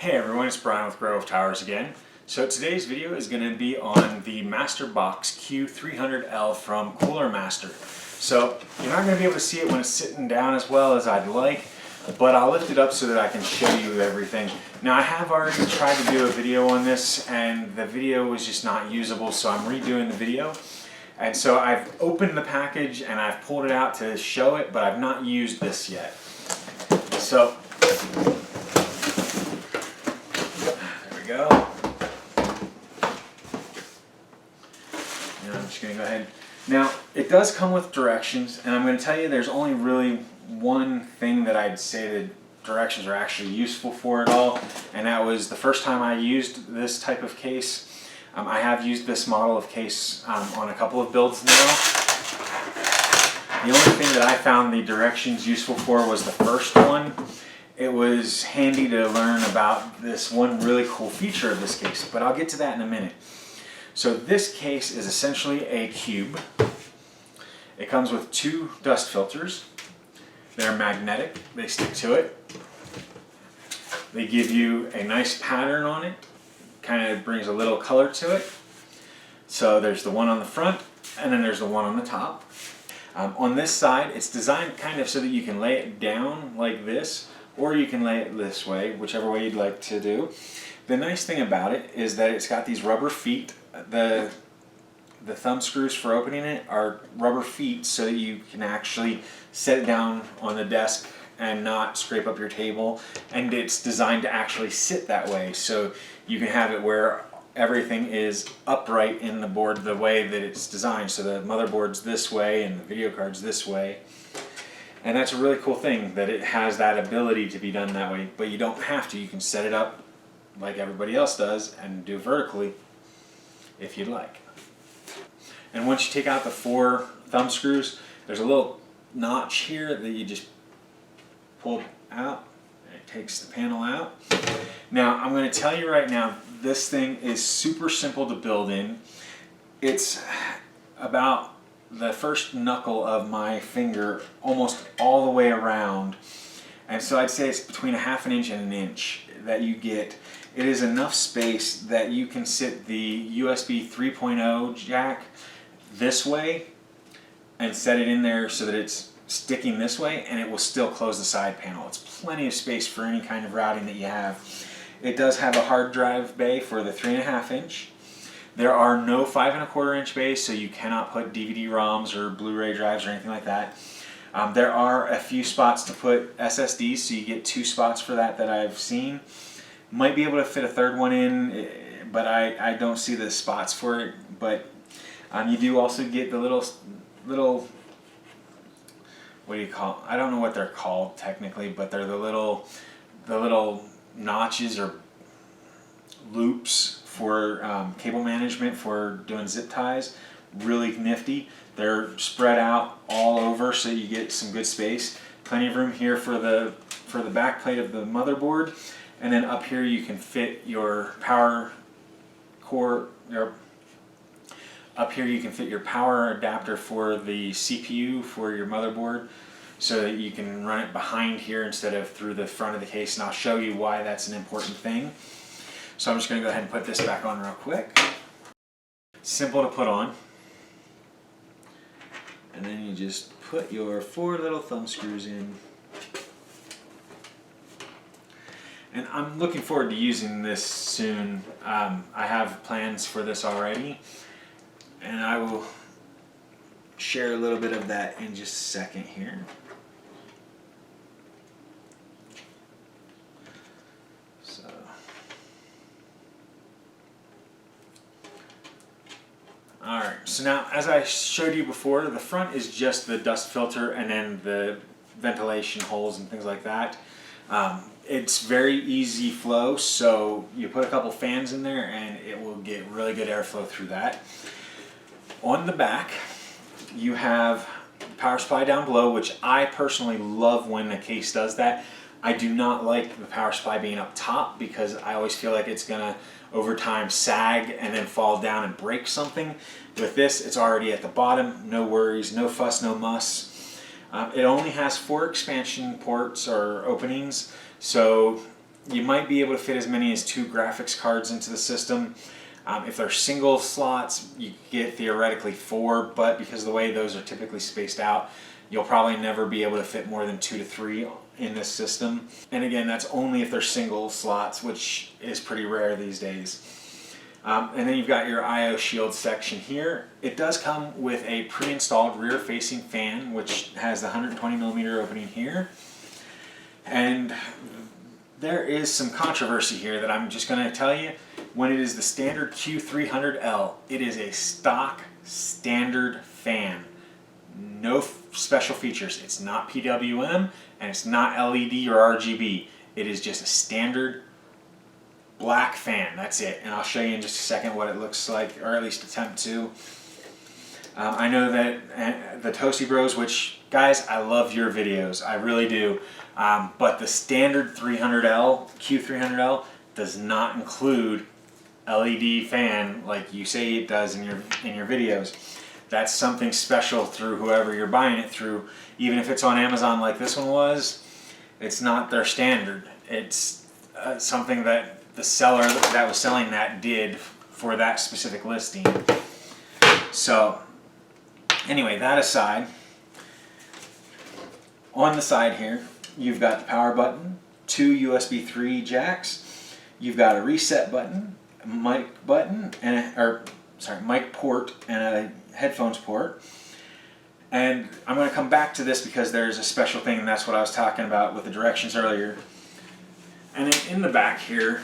Hey everyone, it's Brian with GreyWolf Towers again. So today's video is going to be on the Master Box Q300L from Cooler Master. So you're not going to be able to see it when it's sitting down as well as I'd like, but I'll lift it up so that I can show you everything. Now I have already tried to do a video on this and the video was just not usable, so I'm redoing the video. And so I've opened the package and I've pulled it out to show it, but I've not used this yet. So go. And I'm just going to go ahead. Now, it does come with directions, and I'm going to tell you there's only really one thing that I'd say the directions are actually useful for at all, and that was the first time I used this type of case. I have used this model of case on a couple of builds now. The only thing that I found the directions useful for was the first one. It was handy to learn about this one really cool feature of this case, but I'll get to that in a minute. So this case is essentially a cube. It comes with two dust filters. They're magnetic, they stick to it. They give you a nice pattern on it, kind of brings a little color to it. So there's the one on the front, and then there's the one on the top. On this side, it's designed kind of so that you can lay it down like this, or you can lay it this way, whichever way you'd like to do. The nice thing about it is that it's got these rubber feet. The thumb screws for opening it are rubber feet so that you can actually set it down on the desk and not scrape up your table. And it's designed to actually sit that way, so you can have it where everything is upright in the board the way that it's designed. So the motherboard's this way and the video card's this way. And that's a really cool thing, that it has that ability to be done that way, but you don't have to. You can set it up like everybody else does and do vertically if you'd like. And once you take out the four thumb screws, there's a little notch here that you just pull out, and it takes the panel out. Now, I'm going to tell you right now, this thing is super simple to build in. It's about the first knuckle of my finger almost all the way around, and so I'd say it's between 1/2 inch and 1 inch that you get. It is enough space that you can sit the USB 3.0 jack this way and set it in there so that it's sticking this way, and it will still close the side panel. It's plenty of space for any kind of routing that you have. It does have a hard drive bay for the 3.5 inch. There are no 5 1/4 inch bays, so you cannot put DVD-ROMs or Blu-ray drives or anything like that. There are a few spots to put SSDs, so you get 2 spots for that I've seen. Might be able to fit a third one in, but I don't see the spots for it. But you do also get the little, what do you call? I don't know what they're called technically, but they're the little notches or loops for cable management for doing zip ties. Really nifty. They're spread out all over so you get some good space. Plenty of room here for the back plate of the motherboard, and then up here you can fit your power cord. Up here you can fit your power adapter for the CPU for your motherboard, so that you can run it behind here instead of through the front of the case, and I'll show you why that's an important thing. So I'm just going to go ahead and put this back on real quick. Simple to put on. And then you just put your 4 little thumb screws in. And I'm looking forward to using this soon. I have plans for this already, and I will share a little bit of that in just a second here. Alright, so now as I showed you before, the front is just the dust filter and then the ventilation holes and things like that. It's very easy flow, so you put a couple fans in there and it will get really good airflow through that. On the back, you have power supply down below, which I personally love when the case does that. I do not like the power supply being up top because I always feel like it's going to over time sag and then fall down and break something. With this, it's already at the bottom, no worries, no fuss, no muss. It only has 4 expansion ports or openings, so You might be able to fit as many as 2 graphics cards into the system. If they're single slots, you get theoretically 4, but because of the way those are typically spaced out, you'll probably never be able to fit more than 2 to 3 in this system. And again, that's only if they're single slots, which is pretty rare these days. And then you've got your I/O shield section here. It does come with a pre-installed rear-facing fan, which has the 120mm opening here. And there is some controversy here that I'm just going to tell you. When it is the standard Q300L, it is a stock standard fan. No special features. It's not PWM and it's not LED or RGB. It is just a standard black fan. That's it. And I'll show you in just a second what it looks like, or at least attempt to. I know that the Toasty Bros, which guys, I love your videos. I really do. But the standard Q300L does not include LED fan like you say it does in your videos. That's something special through whoever you're buying it through. Even if it's on Amazon like this one was, it's not their standard. It's something that the seller that was selling that did for that specific listing. So anyway, that aside, on the side here, you've got the power button, 2 USB 3 jacks. You've got a reset button, a mic button, and mic port and a headphones port. And I'm going to come back to this because there's a special thing, and that's what I was talking about with the directions earlier. And in the back here,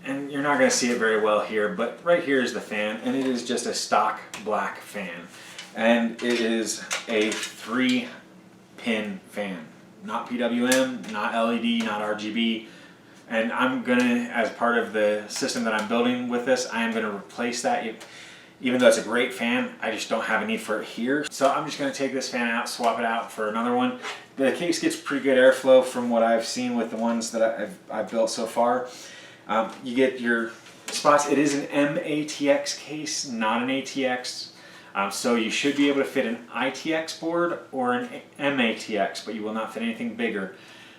and you're not going to see it very well here, but right here is the fan, and it is just a stock black fan. And it is a 3-pin fan. Not PWM, not LED, not RGB. And I'm going to, as part of the system that I'm building with this, I am going to replace that. Even though it's a great fan, I just don't have a need for it here. So I'm just going to take this fan out, swap it out for another one. The case gets pretty good airflow from what I've seen with the ones that I've built so far. You get your spots. It is an matx case, not an ATX. So you should be able to fit an ITX board or an matx, but you will not fit anything bigger.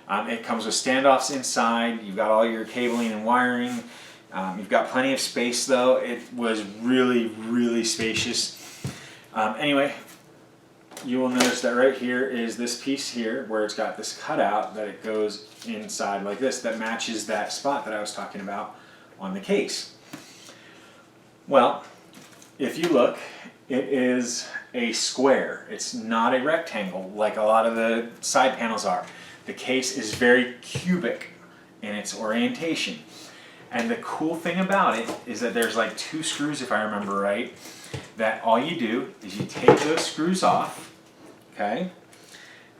It comes with standoffs inside. You've got all your cabling and wiring. You've got plenty of space though. It was really, really spacious. Anyway, you will notice that right here is this piece here where it's got this cutout that it goes inside like this that matches that spot that I was talking about on the case. Well, if you look, it is a square. It's not a rectangle like a lot of the side panels are. The case is very cubic in its orientation. And the cool thing about it is that there's like 2 screws, if I remember right, that all you do is you take those screws off, okay?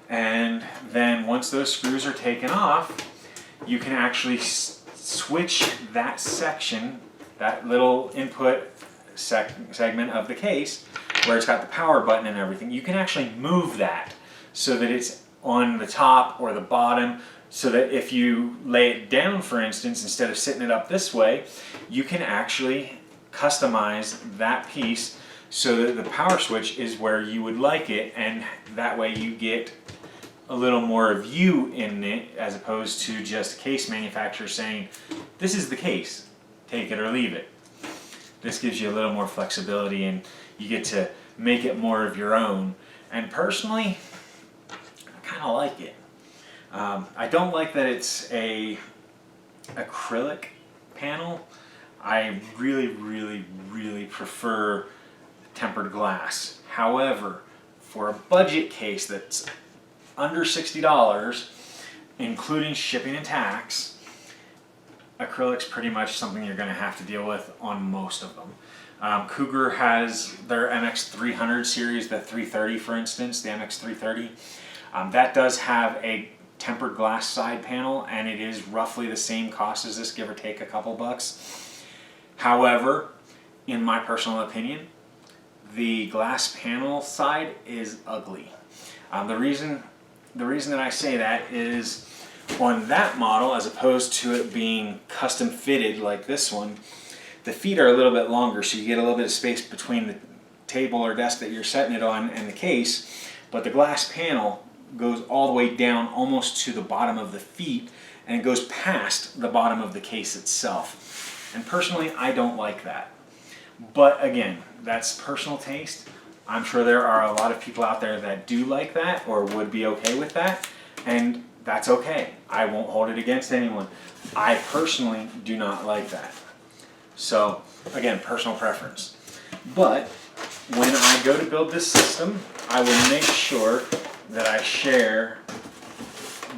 And then once those screws are taken off, you can actually switch that section, that little input segment of the case, where it's got the power button and everything. You can actually move that so that it's on the top or the bottom, so that if you lay it down, for instance, instead of sitting it up this way, you can actually customize that piece so that the power switch is where you would like it, and that way you get a little more of you in it, as opposed to just a case manufacturer saying, this is the case, take it or leave it. This gives you a little more flexibility and you get to make it more of your own. And personally, I kind of like it. I don't like that it's a acrylic panel. I really, really, really prefer tempered glass. However, for a budget case that's under $60, including shipping and tax, acrylic's pretty much something you're going to have to deal with on most of them. Cougar has their MX300 series, the 330 for instance, the MX330. That does have a tempered glass side panel, and it is roughly the same cost as this, give or take a couple bucks. However, in my personal opinion, the glass panel side is ugly. The reason that I say that is on that model, as opposed to it being custom fitted like this one, the feet are a little bit longer, so you get a little bit of space between the table or desk that you're setting it on and the case, but the glass panel goes all the way down almost to the bottom of the feet, and it goes past the bottom of the case itself. And personally, I don't like that. But again, that's personal taste. I'm sure there are a lot of people out there that do like that or would be okay with that, and that's okay. I won't hold it against anyone. I personally do not like that. So again, personal preference. But when I go to build this system, I will make sure that I share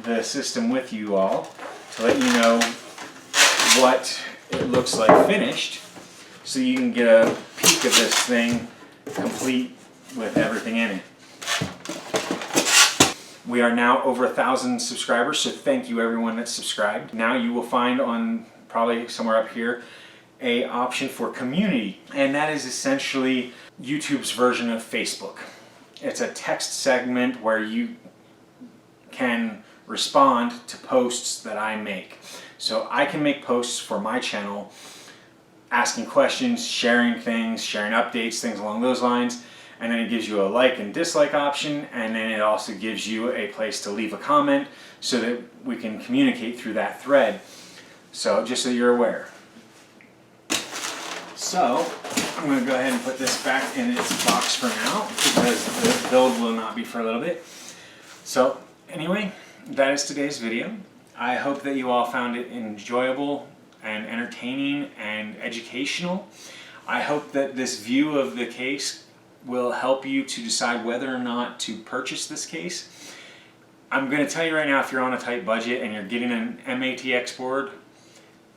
the system with you all to let you know what it looks like finished, so you can get a peek of this thing complete with everything in it. We are now over 1,000 subscribers, so thank you everyone that's subscribed. Now you will find on, probably somewhere up here, a option for community, and that is essentially YouTube's version of Facebook. It's a text segment where you can respond to posts that I make. So I can make posts for my channel asking questions, sharing things, sharing updates, things along those lines, and then it gives you a like and dislike option, and then it also gives you a place to leave a comment so that we can communicate through that thread. So just so you're aware. So I'm going to go ahead and put this back in its box for now because the build will not be for a little bit. So anyway, that is today's video. I hope that you all found it enjoyable and entertaining and educational. I hope that this view of the case will help you to decide whether or not to purchase this case. I'm going to tell you right now, if you're on a tight budget and you're getting an matx board,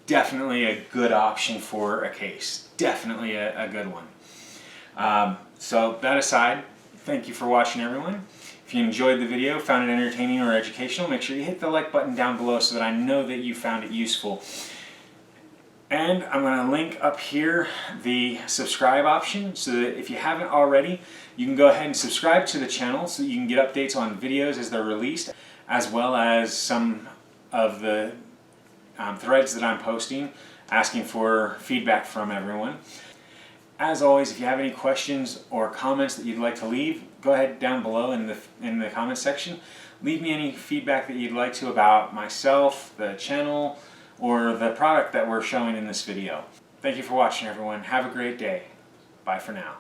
definitely a good option for a case. Definitely a good one. So that aside, thank you for watching everyone. If you enjoyed the video, found it entertaining or educational, make sure you hit the like button down below so that I know that you found it useful. And I'm going to link up here the subscribe option so that if you haven't already, you can go ahead and subscribe to the channel so that you can get updates on videos as they're released, as well as some of the threads that I'm posting asking for feedback from everyone. As always, if you have any questions or comments that you'd like to leave, go ahead down below in the comments section. Leave me any feedback that you'd like to about myself, the channel, or the product that we're showing in this video. Thank you for watching everyone. Have a great day. Bye for now.